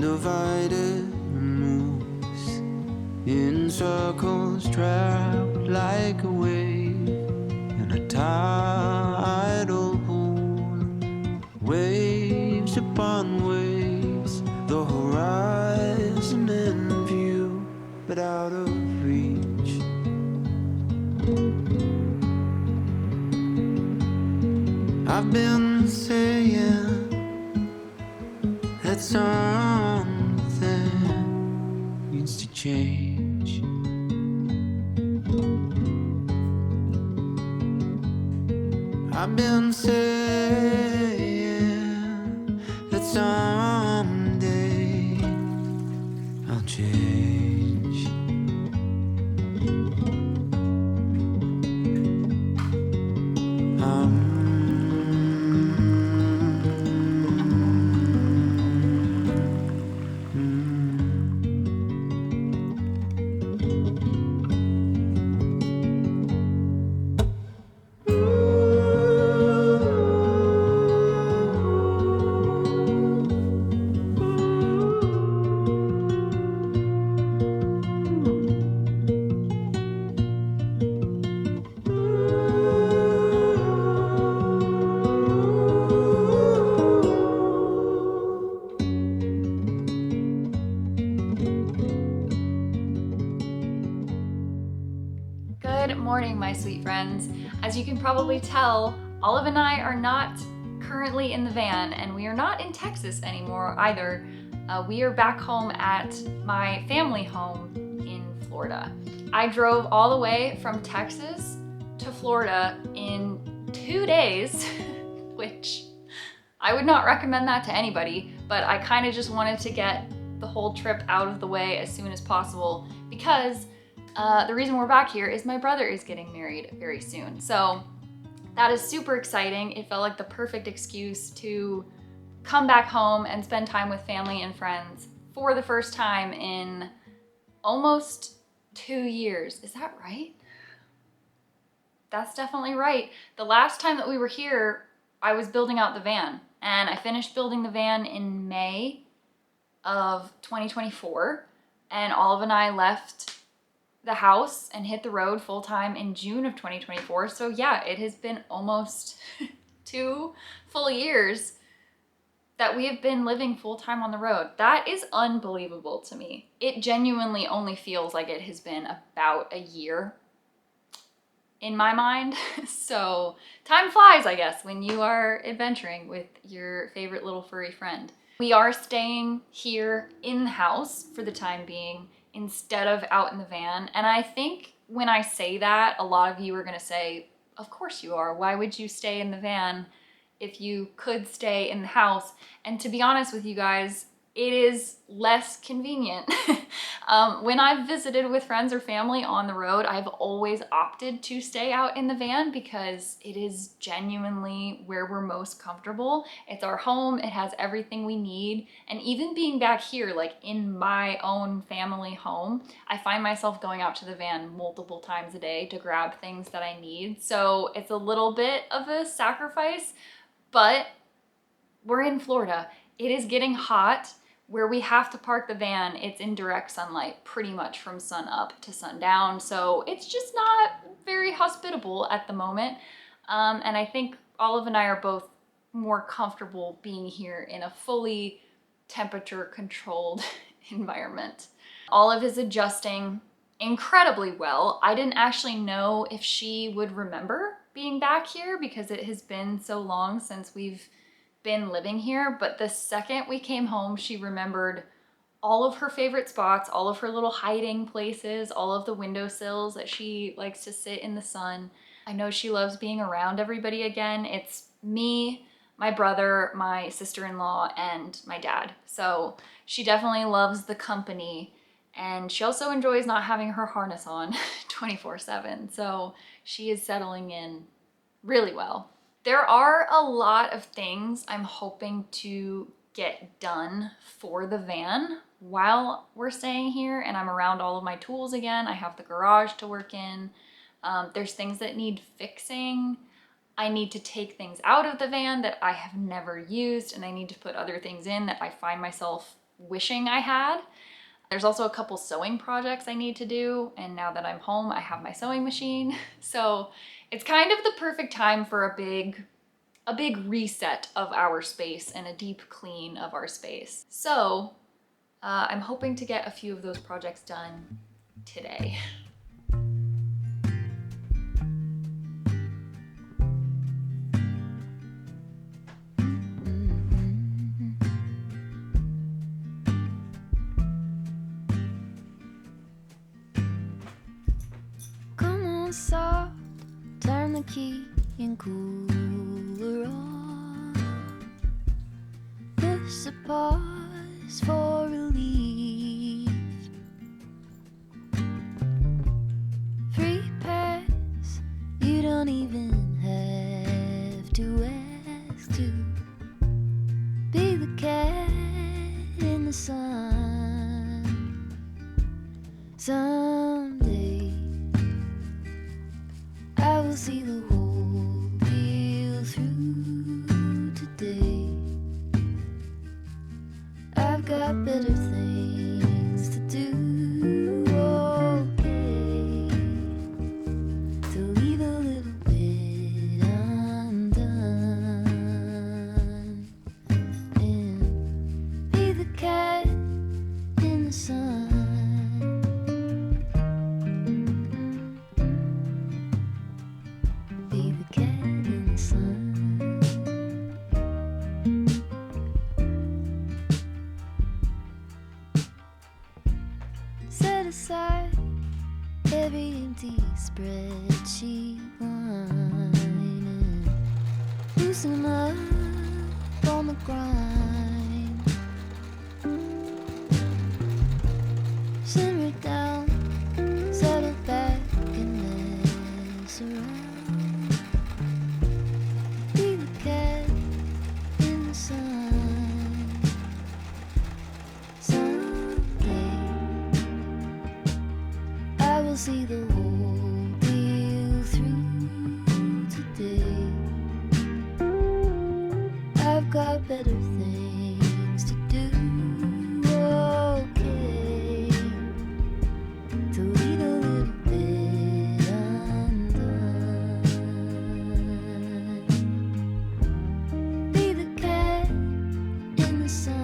divided moves in circles, trapped like a wave in a tidal pool. Waves upon waves, the horizon in view, but out of reach. I've been saying that something needs to change. I've been saying that someday I'll change. Good morning, my sweet friends. As you can probably tell, Olive and I are not currently in the van, and we are not in Texas anymore either. We are back home at my family home in Florida. I drove all the way from Texas to Florida in 2 days, which I would not recommend that to anybody, but I kind of just wanted to get the whole trip out of the way as soon as possible because the reason we're back here is my brother is getting married very soon. So that is super exciting. It felt like the perfect excuse to come back home and spend time with family and friends for the first time in almost 2 years. Is that right? That's definitely right. The last time that we were here, I was building out the van, and I finished building the van in May of 2024, and Olive and I left the house and hit the road full time in June of 2024. So yeah, it has been almost 2 full years that we have been living full time on the road. That is unbelievable to me. It genuinely only feels like it has been about a year in my mind. So time flies, I guess, when you are adventuring with your favorite little furry friend. We are staying here in the house for the time being instead of out in the van. And I think when I say that, a lot of you are gonna say, of course you are. Why would you stay in the van if you could stay in the house? And to be honest with you guys, it is less convenient. When I've visited with friends or family on the road, I've always opted to stay out in the van because it is genuinely where we're most comfortable. It's our home, it has everything we need. And even being back here, like in my own family home, I find myself going out to the van multiple times a day to grab things that I need. So it's a little bit of a sacrifice, but we're in Florida. It is getting hot. Where we have to park the van, it's in direct sunlight pretty much from sun up to sundown. So it's just not very hospitable at the moment. And I think Olive and I are both more comfortable being here in a fully temperature controlled environment. Olive is adjusting incredibly well. I didn't actually know if she would remember being back here because it has been so long since we've been living here, but the second we came home, she remembered all of her favorite spots, all of her little hiding places, all of the windowsills that she likes to sit in the sun. I know she loves being around everybody again. It's me, my brother, my sister-in-law, and my dad. So she definitely loves the company, and she also enjoys not having her harness on 24/7. So she is settling in really well. There are a lot of things I'm hoping to get done for the van while we're staying here and I'm around all of my tools again. I have the garage to work in. There's things that need fixing. I need to take things out of the van that I have never used, and I need to put other things in that I find myself wishing I had. There's also a couple sewing projects I need to do, and now that I'm home, I have my sewing machine. So it's kind of the perfect time for a big reset of our space and a deep clean of our space. So I'm hoping to get a few of those projects done today. Soft, turn the key and cooler on. Push the pause for relief. Free pass, you don't even have to ask to be the cat in the sun. Someday I will see the whole deal through today. I've got better things to do, okay, to leave a little bit undone and be the cat in the sun. Set aside every empty spreadsheet line and loosen up on the grind. Simmer down, settle back and mess around. Be the cat in the sun. Someday I will see the whole deal through today. I've got better things to do, okay, to leave a little bit undone. Be the cat in the sun.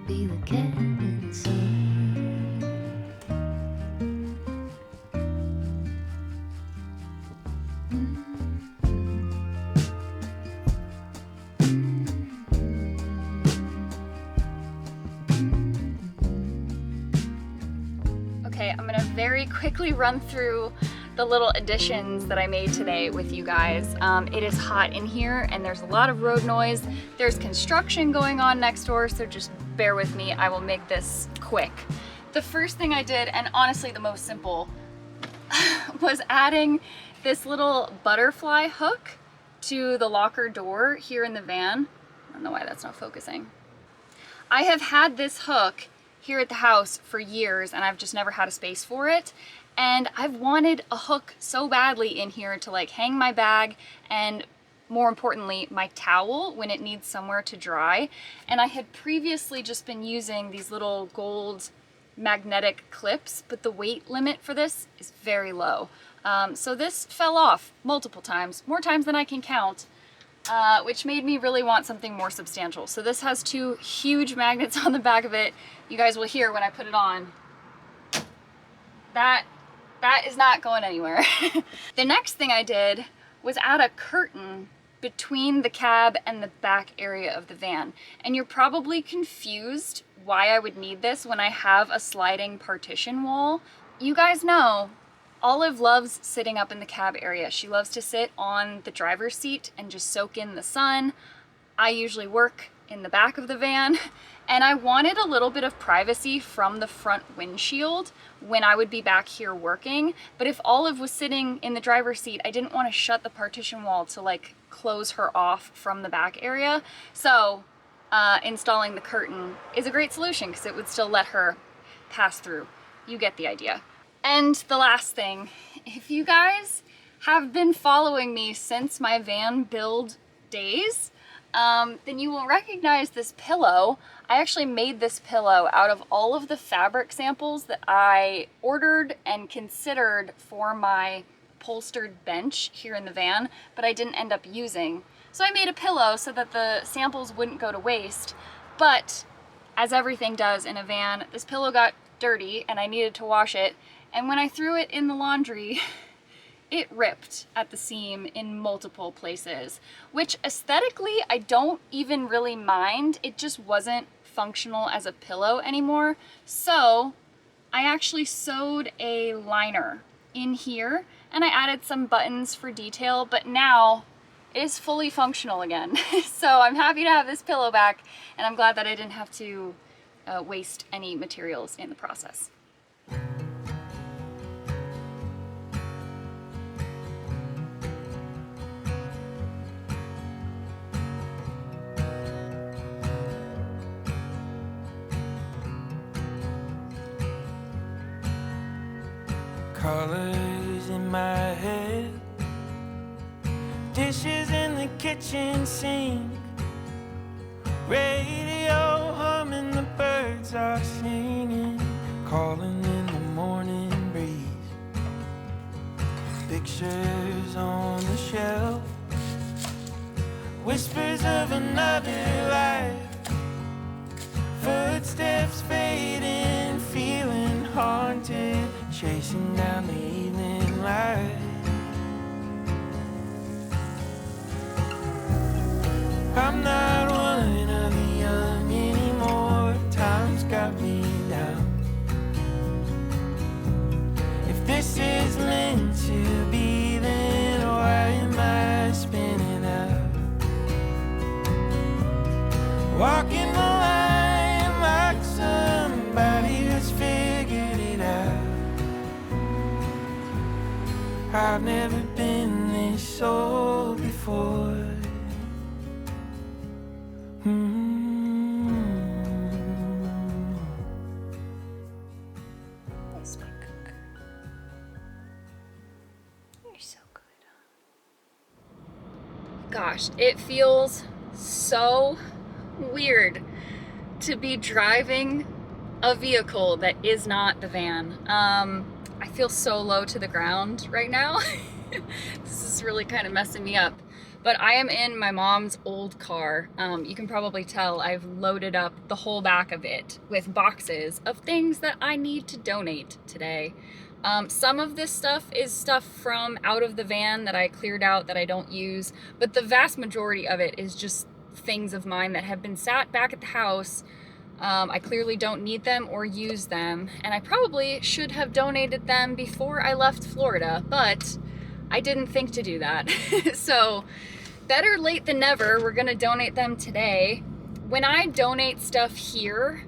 Be the cat in the sun. Okay, I'm gonna very quickly run through the little additions that I made today with you guys. It is hot in here and there's a lot of road noise. There's construction going on next door, so just bear with me. I will make this quick. The first thing I did, and honestly the most simple, was adding this little butterfly hook to the locker door here in the van. I don't know why that's not focusing. I have had this hook here at the house for years and I've just never had a space for it. And I've wanted a hook so badly in here to like hang my bag and, more importantly, my towel when it needs somewhere to dry. And I had previously just been using these little gold magnetic clips, but the weight limit for this is very low. So this fell off multiple times, more times than I can count, which made me really want something more substantial. So this has two huge magnets on the back of it. You guys will hear when I put it on. That is not going anywhere. The next thing I did was add a curtain between the cab and the back area of the van. And you're probably confused why I would need this when I have a sliding partition wall. You guys know Olive loves sitting up in the cab area. She loves to sit on the driver's seat and just soak in the sun. I usually work in the back of the van, and I wanted a little bit of privacy from the front windshield when I would be back here working. But if Olive was sitting in the driver's seat, I didn't want to shut the partition wall to like close her off from the back area. So installing the curtain is a great solution because it would still let her pass through. You get the idea. And the last thing, if you guys have been following me since my van build days, then you will recognize this pillow. I actually made this pillow out of all of the fabric samples that I ordered and considered for my upholstered bench here in the van, but I didn't end up using. So I made a pillow so that the samples wouldn't go to waste, but as everything does in a van, this pillow got dirty and I needed to wash it, and when I threw it in the laundry, it ripped at the seam in multiple places, which aesthetically I don't even really mind. It just wasn't functional as a pillow anymore. So I actually sewed a liner in here and I added some buttons for detail, but now it is fully functional again. So I'm happy to have this pillow back, and I'm glad that I didn't have to waste any materials in the process. Colors in my head, dishes in the kitchen sink, radio humming, the birds are singing, calling in the morning breeze, pictures on the shelf, whispers of another life, footsteps fading, feeling haunted, chasing down the evening light. I'm not one of the young anymore, time's got me down. If this is meant to be, then why am I spinning out? Walking the line like somebody who's figured it out. I've never been this old before. Thanks, my cook. You're so good. Gosh, it feels so weird to be driving a vehicle that is not the van. I feel so low to the ground right now. This is really kind of messing me up. But I am in my mom's old car. You can probably tell I've loaded up the whole back of it with boxes of things that I need to donate today. Some of this stuff is stuff from out of the van that I cleared out that I don't use, but the vast majority of it is just things of mine that have been sat back at the house. I clearly don't need them or use them, and I probably should have donated them before I left Florida, but I didn't think to do that. So better late than never. We're gonna donate them today. When I donate stuff here,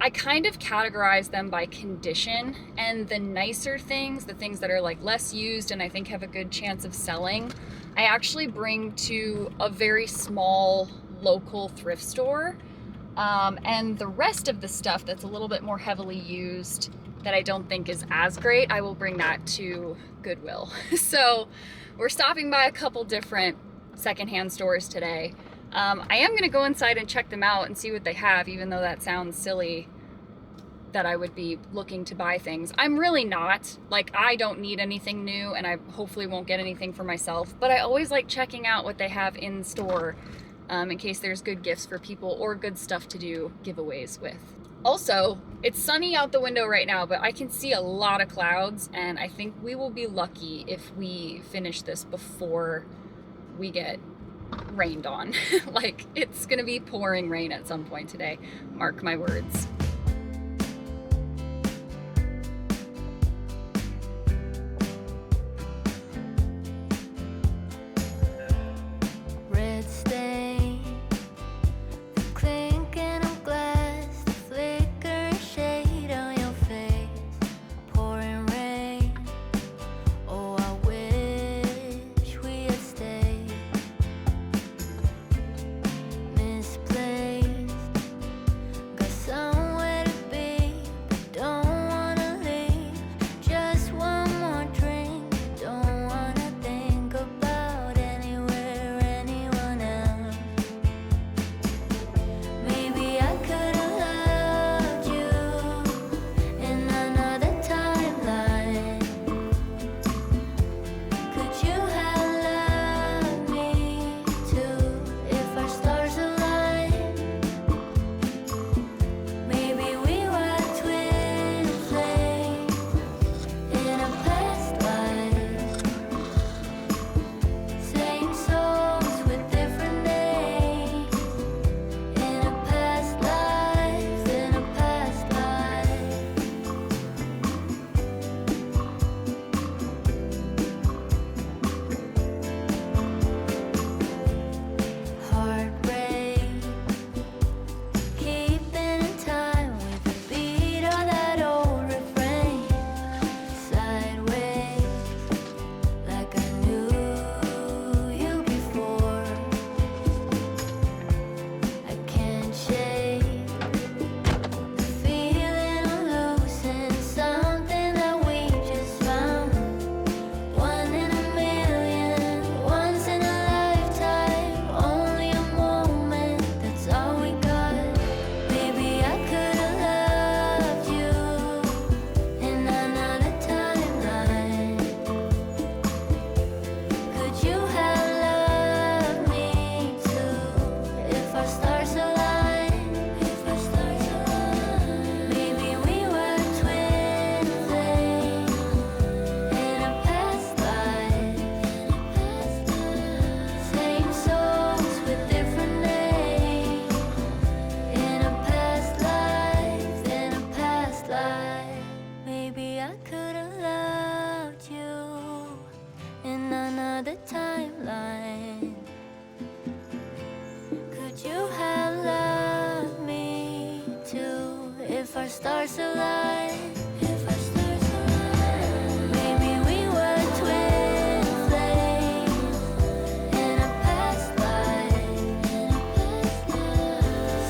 I kind of categorize them by condition, and the nicer things, the things that are like less used and I think have a good chance of selling, I actually bring to a very small local thrift store. And the rest of the stuff that's a little bit more heavily used that I don't think is as great, I will bring that to Goodwill. So we're stopping by a couple different secondhand stores today. I am gonna go inside and check them out and see what they have, even though that sounds silly that I would be looking to buy things. I'm really not. Like, I don't need anything new, and I hopefully won't get anything for myself, but I always like checking out what they have in store in case there's good gifts for people or good stuff to do giveaways with. Also, it's sunny out the window right now, but I can see a lot of clouds, and I think we will be lucky if we finish this before we get rained on. Like, it's gonna be pouring rain at some point today. Mark my words. Red stain, the clinking of glass, the flickering shade on your face, pouring rain. Oh, I wish we had stayed. Misplaced, got someone if our stars align. If our stars align. Maybe we were twin flames in a past life.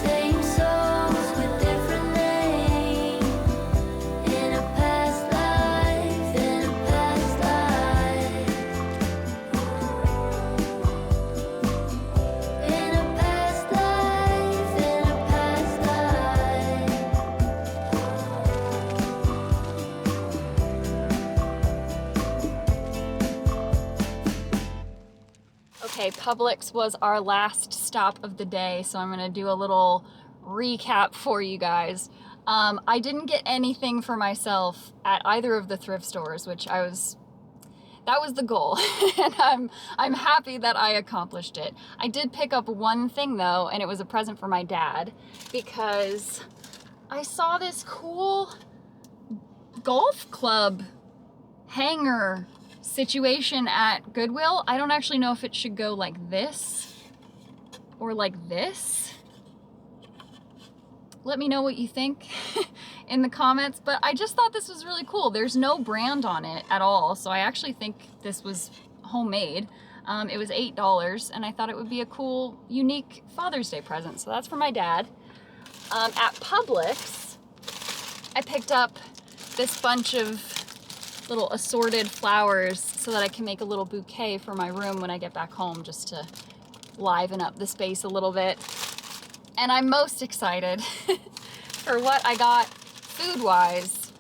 Same songs with different names in a past life. In a past life. In a past life. In a past life. Okay, Publix was our last stop of the day, so I'm gonna do a little recap for you guys. I didn't get anything for myself at either of the thrift stores, which that was the goal, and I'm happy that I accomplished it. I did pick up one thing though, and it was a present for my dad, because I saw this cool golf club hanger situation at Goodwill. I don't actually know if it should go like this or like this. Let me know what you think in the comments, but I just thought this was really cool. There's no brand on it at all, so I actually think this was homemade. It was $8, and I thought it would be a cool, unique Father's Day present, so that's for my dad. At Publix, I picked up this bunch of little assorted flowers so that I can make a little bouquet for my room when I get back home, just to liven up the space a little bit. And I'm most excited for what I got food-wise.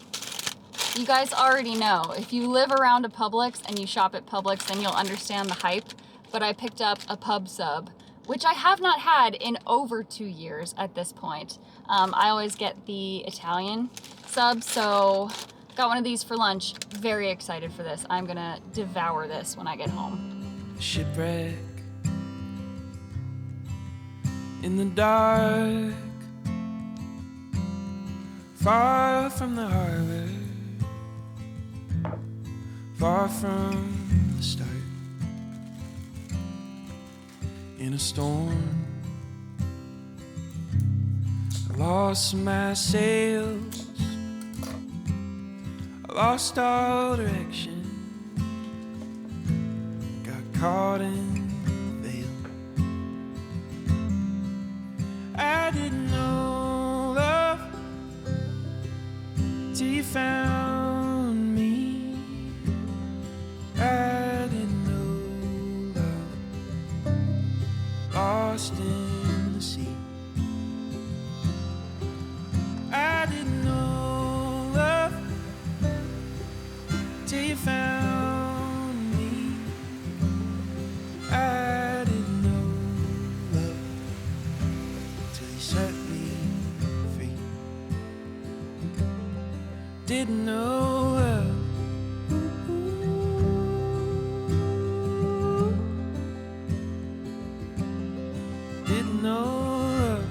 You guys already know, if you live around a Publix and you shop at Publix, then you'll understand the hype. But I picked up a pub sub, which I have not had in over 2 years at this point. I always get the Italian sub, so got one of these for lunch. Very excited for this. I'm gonna devour this when I get home. Shipwreck in the dark, far from the harbor, far from the start. In a storm, I lost my sails, I lost all direction, got caught in the veil. I didn't know love till you found me. I didn't know love, lost in the sea. I didn't know love till you found me. I didn't know love till you set me free. Didn't know love. Didn't know love.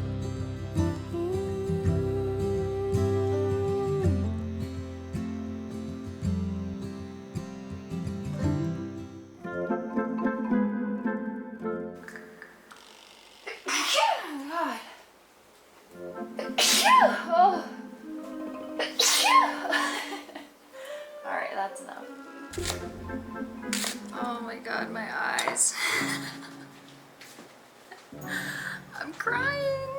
Alright, that's enough. Oh my god, my eyes. I'm crying.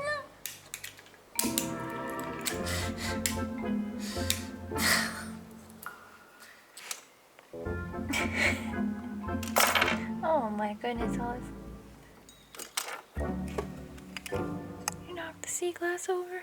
Oh my goodness, Alice. You knocked the sea glass over.